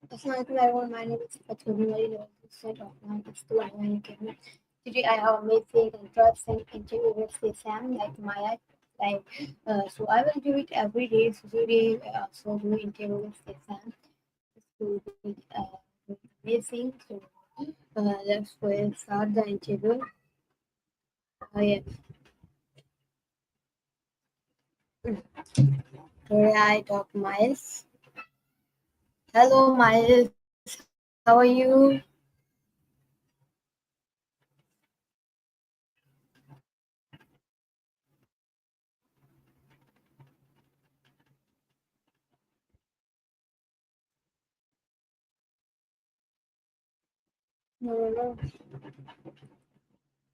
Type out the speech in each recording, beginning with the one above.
Assalamualaikum everyone, my name is Ifat Coding Wali, level 2 of 9th school and Academy. Today I have amazing interesting interview with Sesame like Maya. So I will do it every day. So today also do interview with Sesame. This will be amazing. So let's go and start the interview. Yeah. Today I talk Miles. Hello Miles, how are you? No.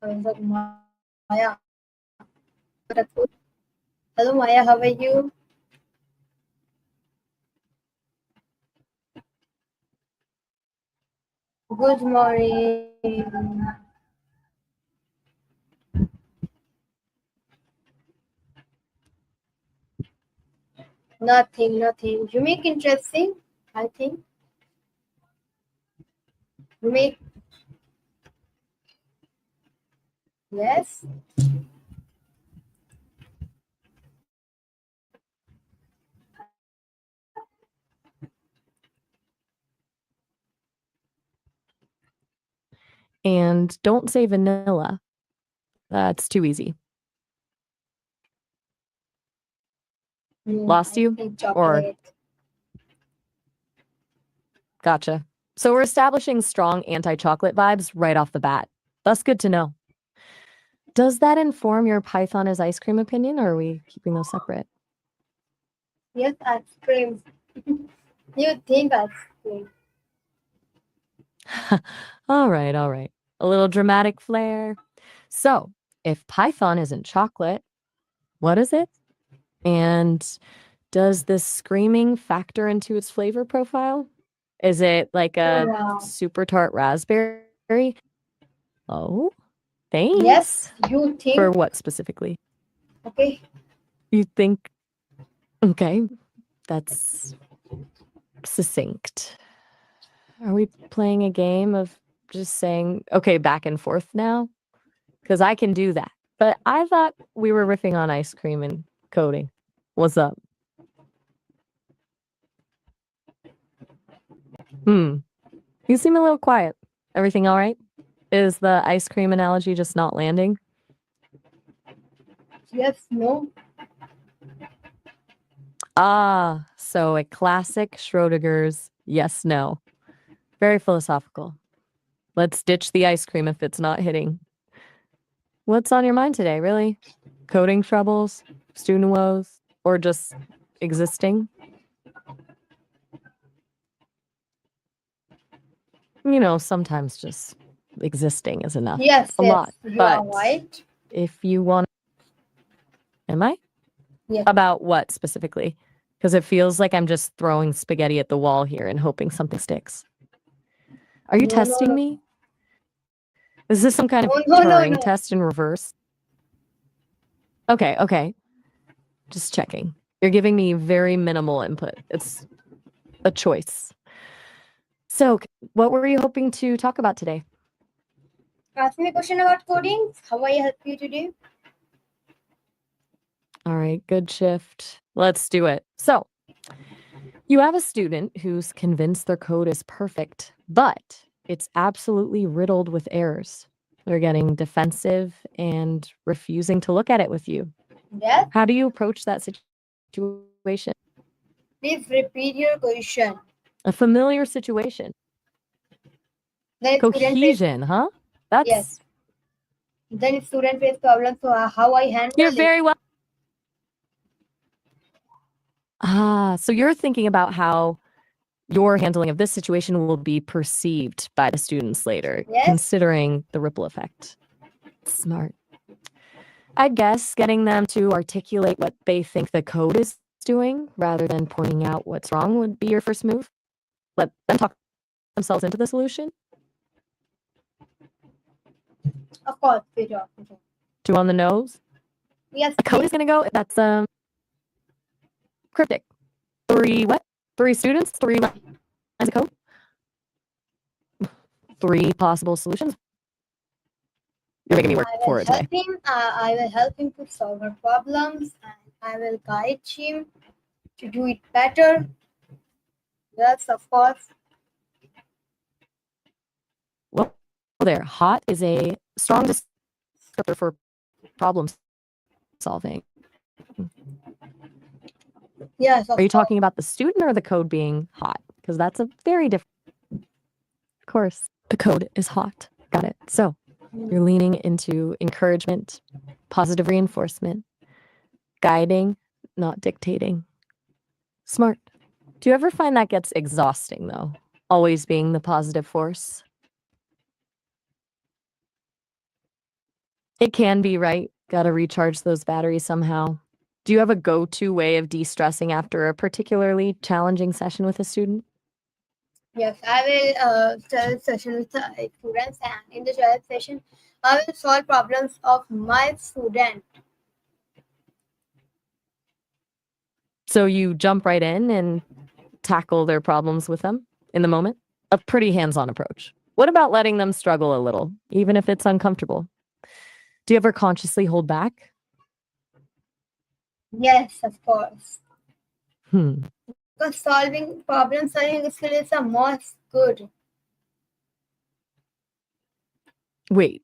I was like Maya. Hello Maya, how are you? Good morning. Nothing. You make interesting, I think. You make, yes. And don't say vanilla. That's too easy. Lost I you? think Or chocolate. gotcha. So we're establishing strong anti-chocolate vibes right off the bat. That's good to know. Does that inform your Python as ice cream opinion, or are we keeping those separate? Yes, ice cream. You think ice cream. All right. A little dramatic flair. So, if Python isn't chocolate, what is it? And does this screaming factor into its flavor profile? Is it like a Wow. super tart raspberry? Oh, thanks. Yes, you think. For what specifically? Okay. You think, okay, that's succinct. Are we playing a game of just saying, okay, back and forth now? Because I can do that. But I thought we were riffing on ice cream and coding. What's up? You seem a little quiet. Everything all right? Is the ice cream analogy just not landing? Yes, no. Ah, so a classic Schrodinger's yes, no. Very philosophical. Let's ditch the ice cream if it's not hitting. What's on your mind today, really? Coding troubles, student woes, or just existing? You know, sometimes just existing is enough. Yes, a lot. you But are right. if you want, am I? Yes. About what specifically? Because it feels like I'm just throwing spaghetti at the wall here and hoping something sticks. Are you testing me? Is this some kind of Turing test in reverse? Okay. Just checking. You're giving me very minimal input. It's a choice. So, what were you hoping to talk about today? Ask me a question about coding. How I help you today? All right, good shift. Let's do it. So, you have a student who's convinced their code is perfect, but it's absolutely riddled with errors. They're getting defensive and refusing to look at it with you. Yes. How do you approach that situation? Please repeat your question. A familiar situation. Cohesion, huh? That's yes. Then student face problem. So how I handle You're very well. So you're thinking about how your handling of this situation will be perceived by the students later, considering the ripple effect. Smart. I guess getting them to articulate what they think the code is doing rather than pointing out what's wrong would be your first move. Let them talk themselves into the solution. Of course, Two on the nose. Yes. The code is going to go. That's cryptic. Three students, 3 lines of code. 3 possible solutions? You're making me work for it today. I will help him to solve our problems, and I will guide him to do it better. Yes, of course. Well, there. Hot is a strong descriptor for problem solving. Yes, Are you talking about the student or the code being hot? Because that's a very different. Of course, the code is hot. Got it. So you're leaning into encouragement, positive reinforcement, guiding, not dictating. Smart. Do you ever find that gets exhausting, though? Always being the positive force? It can be, right? Gotta recharge those batteries somehow. Do you have a go-to way of de-stressing after a particularly challenging session with a student? Yes, I will start a session with the students, and in the shared session, I will solve problems of my student. So you jump right in and tackle their problems with them in the moment? A pretty hands-on approach. What about letting them struggle a little, even if it's uncomfortable? Do you ever consciously hold back? Yes, of course. Hmm. Because problem solving skill is the most good. Wait,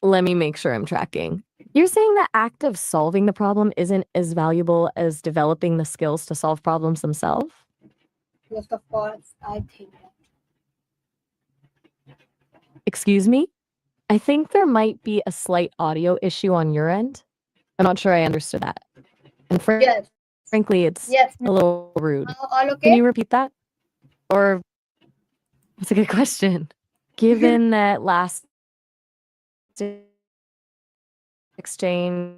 let me make sure I'm tracking. You're saying the act of solving the problem isn't as valuable as developing the skills to solve problems themselves? Yes, of course, I think that. Excuse me? I think there might be a slight audio issue on your end. I'm not sure I understood that. And Yes, frankly, it's yes. a little rude. All okay? Can you repeat that? Or that's a good question. Given that last exchange.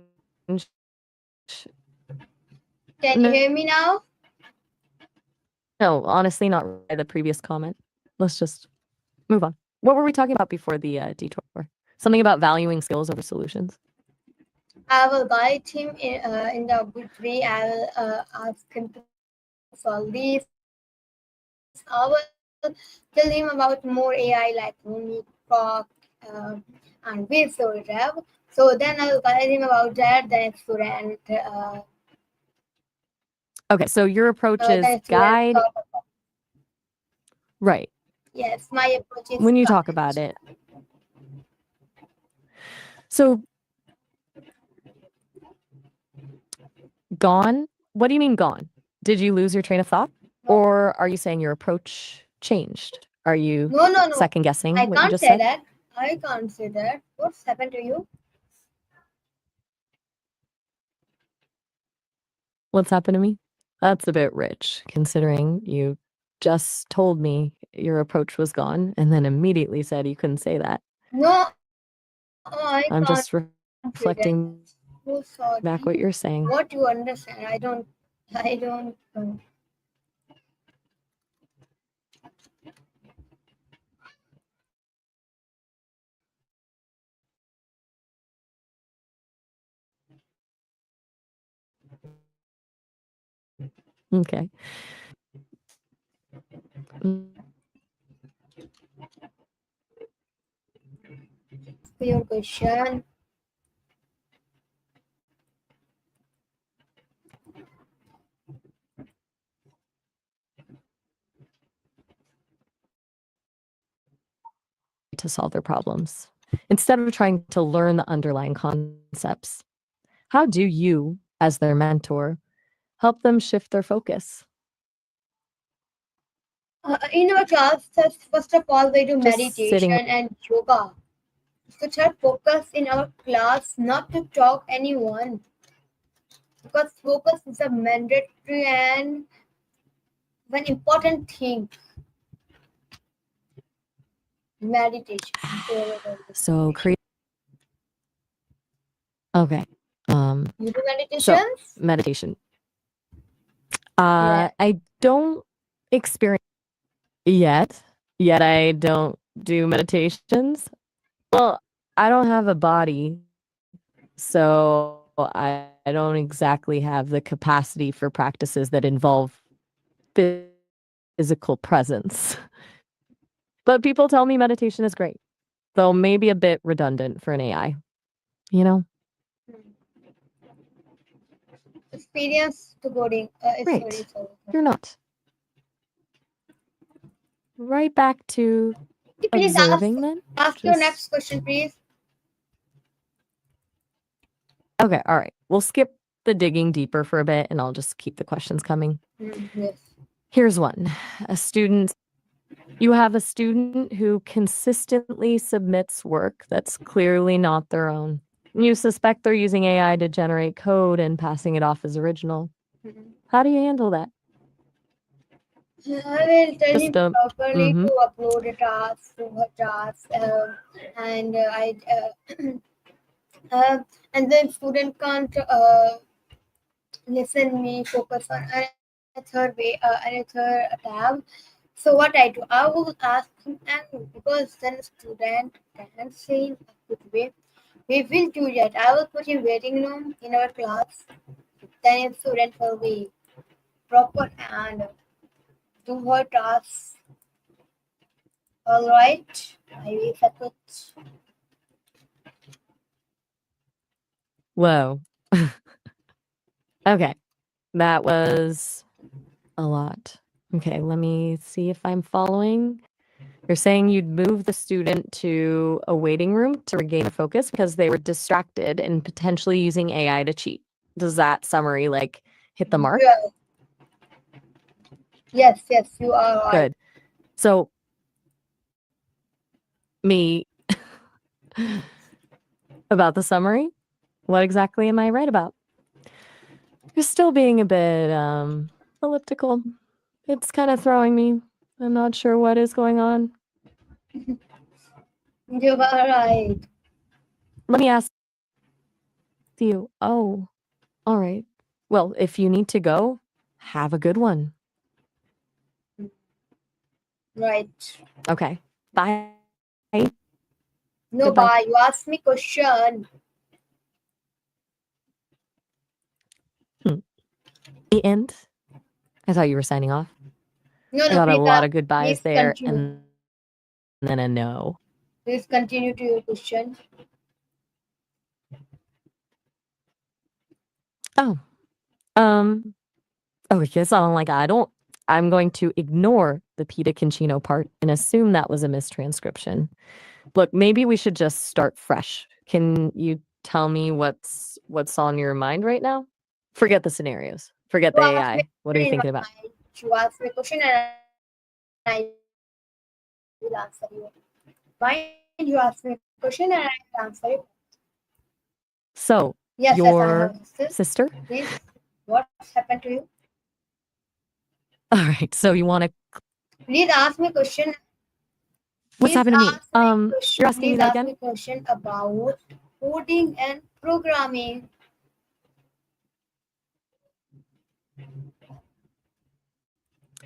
Can you hear me now? No, honestly, not by the previous comment. Let's just move on. What were we talking about before the detour? Something about valuing skills over solutions. I will guide him in the good way. I will ask him to solve this. I will tell him about more AI like Mummy, Talk, and Waves or Rev. So then I will guide him about that. Then student. Okay, so your approach is guide. Right. Yes, my approach is when you talk about it. So gone? What do you mean gone? Did you lose your train of thought? Or are you saying your approach changed? Are you no. second guessing I what you can't just say said? that. I can't say that. What's happened to you? What's happened to me? That's a bit rich, considering you just told me your approach was gone and then immediately said you couldn't say that. No, I'm just reflecting so back what you're saying. What you understand? I don't. Okay. Your question. To solve their problems instead of trying to learn the underlying concepts. How do you, as their mentor, help them shift their focus? In our class, first of all, we do Just meditation and yoga. So try focus in our class, not to talk anyone, because focus is a mandatory and one important thing. Meditation. So create. Okay. You do meditations? So meditation. I don't experience yet. I don't do meditations. Well, I don't have a body, so I don't exactly have the capacity for practices that involve physical presence. But people tell me meditation is great, though maybe a bit redundant for an AI, you know? Experience to coding is very Right. solid. You're not. Right back to Please observing then. ask your next question, please. Okay, all right. We'll skip the digging deeper for a bit and I'll just keep the questions coming. Yes. Here's one. You have a student who consistently submits work that's clearly not their own. You suspect they're using AI to generate code and passing it off as original. How do you handle that? I will tell him properly to upload a task to her task, and and then student can't listen me focus on another tab. So what I do, I will ask him, and because then student can say in a good way, we will do that. I will put him waiting room in our class. Then student will be proper and do her tasks. All right, I will set it. Whoa. Okay. That was a lot. Okay, let me see if I'm following. You're saying you'd move the student to a waiting room to regain focus because they were distracted and potentially using AI to cheat. Does that summary like hit the mark? Yes, you are right. Good. So me about the summary? What exactly am I right about? You're still being a bit elliptical. It's kind of throwing me. I'm not sure what is going on. You are right. Let me ask you. Oh, all right. Well, if you need to go, have a good one. Right. Okay. Bye. No, Goodbye. bye. You asked me question. The end. I thought you were signing off. No, I got a lot of please goodbyes there continue. and then a no. Please continue to your question. Oh. Okay, so I'm going to ignore the Pita Concino part and assume that was a mistranscription. Look, maybe we should just start fresh. Can you tell me what's on your mind right now? Forget the scenarios. Forget the AI. What are you thinking about? You ask me a question and I will answer you. Fine, you ask me a question and I will answer you. So, yes, your I have sister? Please, what happened to you? All right, so you want to... Please ask me a question. What's happened to me? You're asking me that again? Please ask me a question about coding and programming.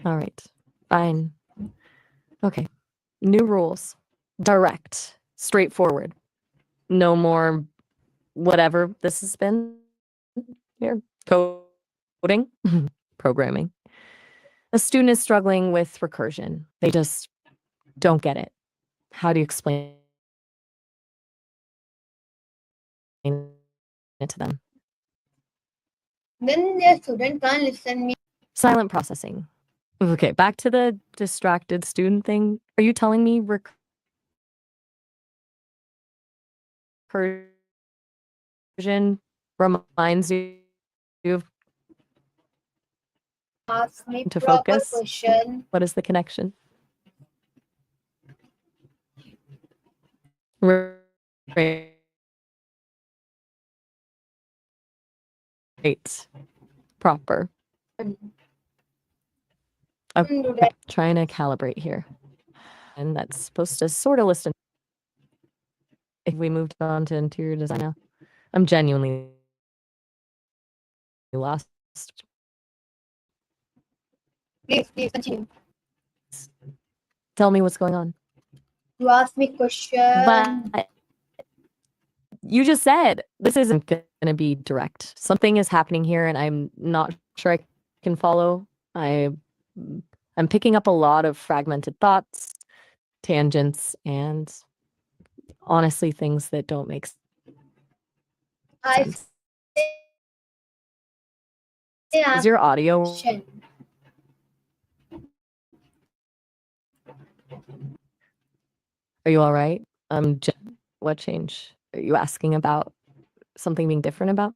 All right, fine. Okay, new rules. Direct, straightforward. No more whatever this has been here. Coding, programming. A student is struggling with recursion. They just don't get it. How do you explain it to them? Then the student can't listen me. Silent processing. Okay, back to the distracted student thing. Are you telling me recursion reminds you of Ask me to proper focus? question. What is the connection? Right. Proper. Okay, trying to calibrate here. And that's supposed to sort of listen. If we moved on to interior design now, I'm genuinely lost. Please continue. Tell me what's going on. You asked me question. But you just said this isn't going to be direct. Something is happening here, and I'm not sure I can follow. I'm picking up a lot of fragmented thoughts. tangents, and honestly, things that don't make I sense. say Is your audio? question. Are you all right? What change? Are you asking about something being different about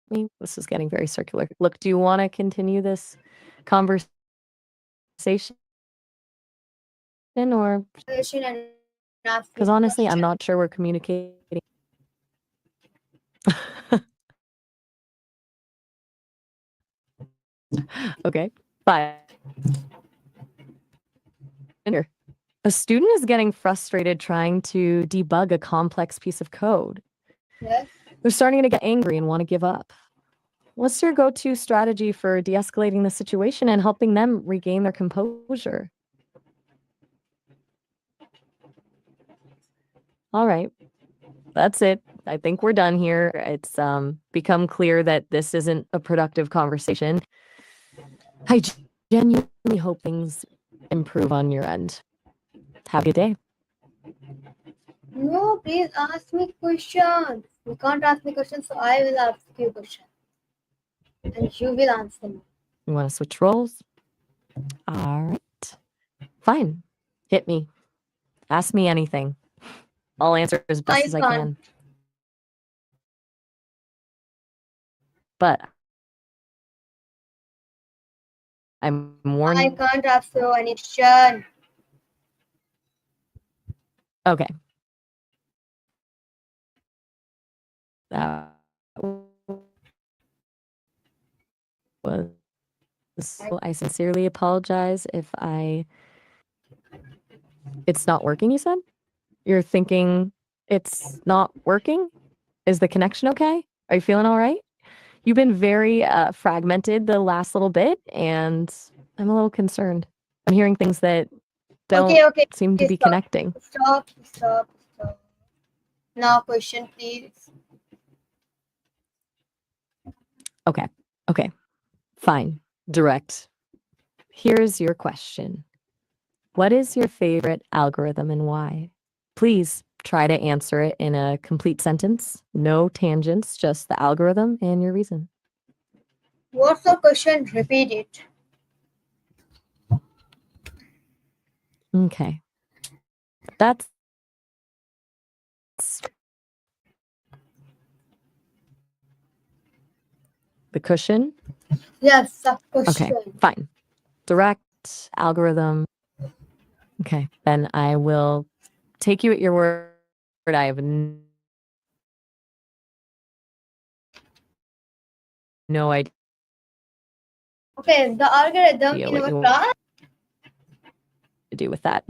me? This is getting very circular. Look, do you want to continue this conversation or Question and ask me because honestly, I'm question. not sure we're communicating. Okay, fine. A student is getting frustrated trying to debug a complex piece of code. Yes. They're starting to get angry and want to give up. What's your go-to strategy for de-escalating the situation and helping them regain their composure? All right. That's it. I think we're done here. It's become clear that this isn't a productive conversation. I genuinely hope things improve on your end. Have a good day. No, please ask me questions. You can't ask me questions, so I will ask you questions. And you will answer me. You want to switch roles? All right. Fine. Hit me. Ask me anything. I'll answer as best as I can. But I'm warning. I can't ask you any question. Okay. That was. I sincerely apologize if it's not working, you said? You're thinking it's not working? Is the connection okay? Are you feeling all right? You've been very fragmented the last little bit, and I'm a little concerned. I'm hearing things that don't seem to be connecting. Stop. Now question, please. Okay. Fine. Direct. Here's your question. What is your favorite algorithm and why? Please try to answer it in a complete sentence. No tangents, just the algorithm and your reason. What's the question? Repeat it. Okay. That's the cushion. Yes, the question. Okay, fine. Direct algorithm. Okay, then I will take you at your word. I have no idea. Okay, the algorithm in What our you class. to do with that.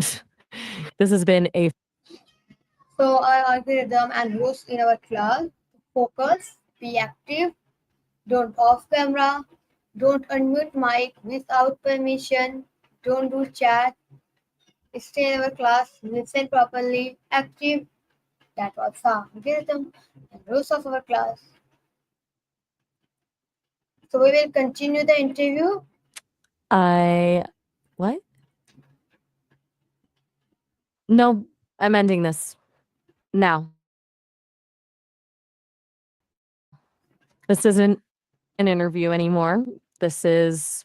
This has been a. So our algorithm and rules in our class: focus, be active, don't off camera, don't unmute mic without permission, don't do chat, stay in our class, listen properly, active. That was the algorithm and rules of our class. So we will continue the interview. What? No, I'm ending this now. This isn't an interview anymore. This is.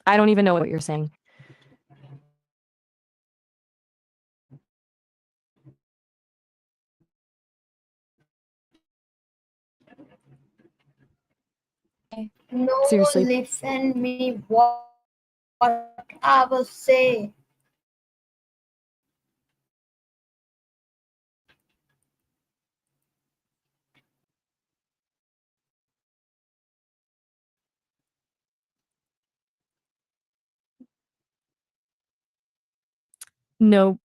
I don't even know what you're saying. No, Seriously. listen me what I will say. No,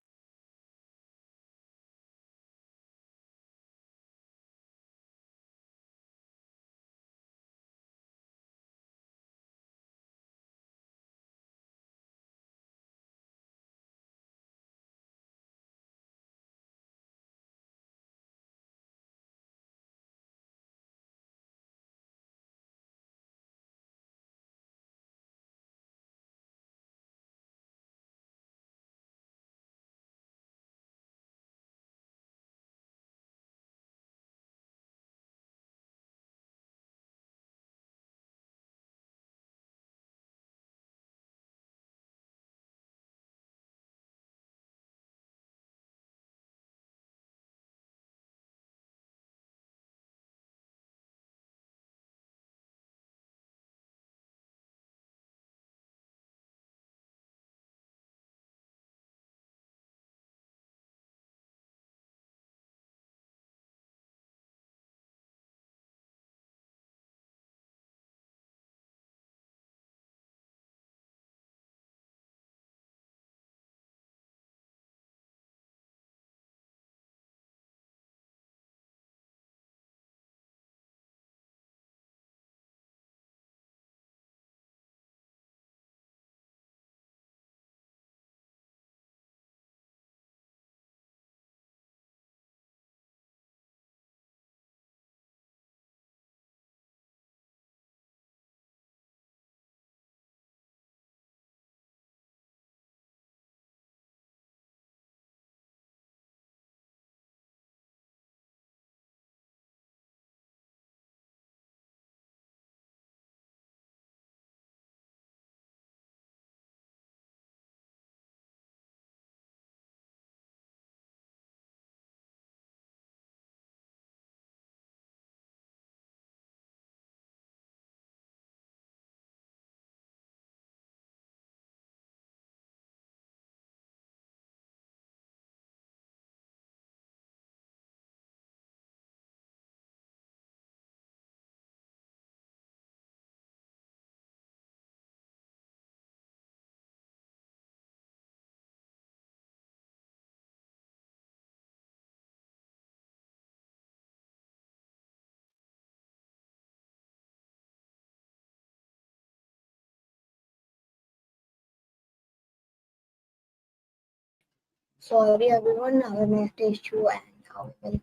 Sorry everyone, our next issue and now we will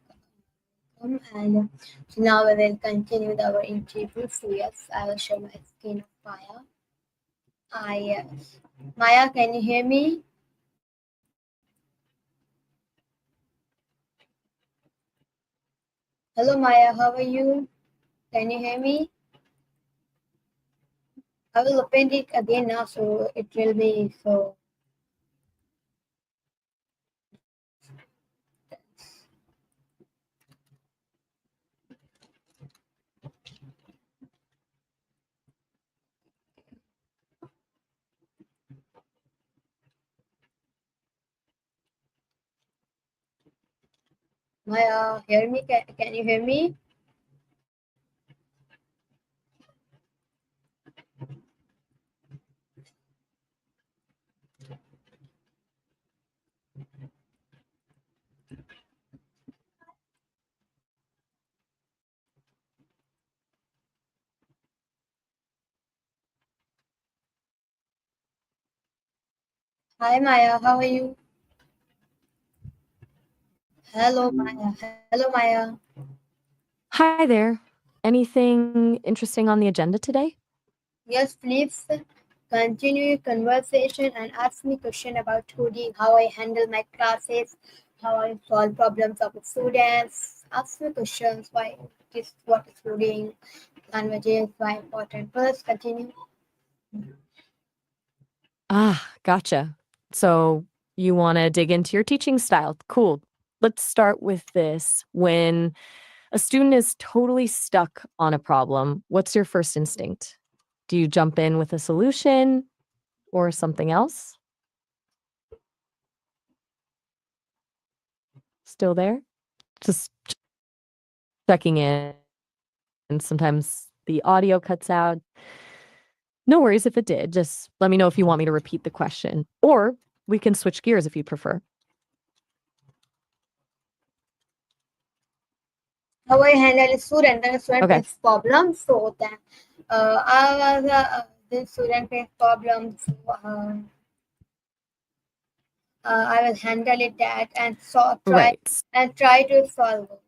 come and so now we will continue with our interview. So yes, I will share my screen of Maya. Yes. Maya, can you hear me? Hello Maya, how are you? Can you hear me? I will open it again now so it will be so. Maya, hear me? Can you hear me? Hi Maya, how are you? Hello Maya. Hello Maya. Hi there. Anything interesting on the agenda today? Yes, please continue conversation and ask me question about coding, how I handle my classes, how I solve problems of the students. Ask me questions why this what is coding, languages, why important. First, continue. Gotcha. So you want to dig into your teaching style. Cool. Let's start with this. When a student is totally stuck on a problem, what's your first instinct? Do you jump in with a solution or something else? Still there? Just checking in. And sometimes the audio cuts out. No worries if it did. Just let me know if you want me to repeat the question, or we can switch gears if you prefer. How I handle a student when a student Okay. faces problems. So then, I was the student face problems. So, I will handle it that and try to solve it.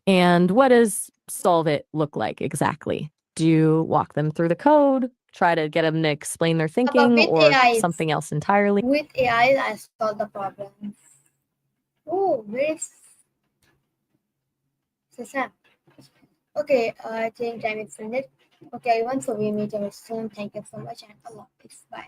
And what does solve it look like exactly? Do you walk them through the code, try to get them to explain their thinking, with or AI, something else entirely? With AI, I solve the problem. Oh, where is Sesame? Okay, I think time is finished. Okay, everyone, so we meet you soon. Thank you so much and Allah Hafiz. Bye.